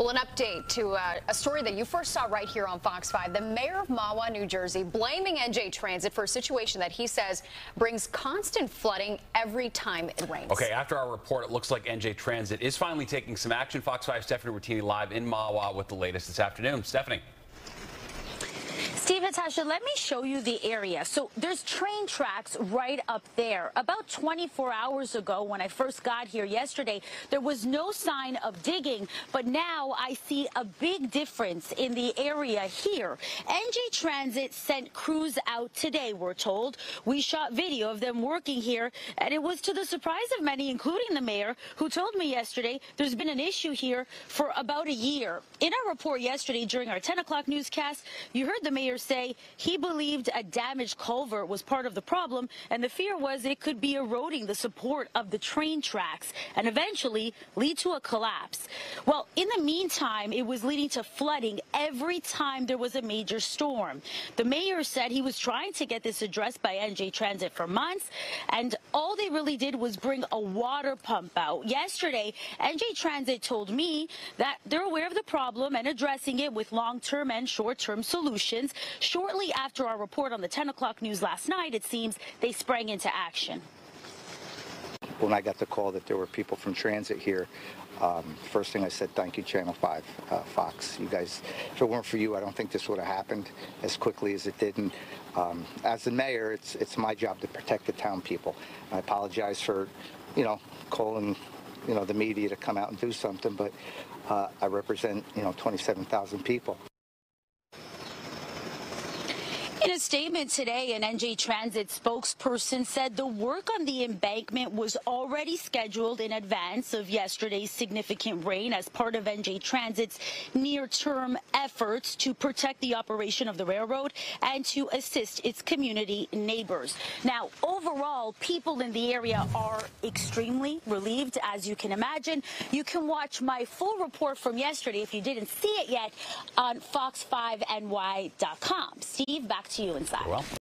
Well, an update to a story that you first saw right here on Fox 5. The mayor of Mahwah, New Jersey, blaming NJ Transit for a situation that he says brings constant flooding every time it rains. Okay, after our report, it looks like NJ Transit is finally taking some action. Fox 5 Stephanie Bertini live in Mahwah with the latest this afternoon. Stephanie. Steve, Natasha, let me show you the area. So there's train tracks right up there. About 24 hours ago, when I first got here yesterday, there was no sign of digging, but now I see a big difference in the area here. NJ Transit sent crews out today, we're told. We shot video of them working here, and it was to the surprise of many, including the mayor, who told me yesterday there's been an issue here for about a year. In our report yesterday during our 10 o'clock newscast, you heard the mayor say he believed a damaged culvert was part of the problem, and the fear was it could be eroding the support of the train tracks and eventually lead to a collapse. Well, in the meantime, it was leading to flooding every time there was a major storm. The mayor said he was trying to get this addressed by NJ Transit for months, and all they really did was bring a water pump out. Yesterday, NJ Transit told me that they're aware of the problem and addressing it with long-term and short-term solutions. Shortly after our report on the 10 o'clock news last night, it seems they sprang into action. When I got the call that there were people from Transit here, first thing I said, thank you, Channel 5, Fox. You guys, if it weren't for you, I don't think this would have happened as quickly as it did. And as the mayor, it's my job to protect the town people. I apologize for, calling, the media to come out and do something, but I represent, 27,000 people. In a statement today, an NJ Transit spokesperson said the work on the embankment was already scheduled in advance of yesterday's significant rain as part of NJ Transit's near-term efforts to protect the operation of the railroad and to assist its community neighbors. Now, overall, people in the area are extremely relieved, as you can imagine. You can watch my full report from yesterday, if you didn't see it yet, on fox5ny.com. Steve, back to you inside. Well.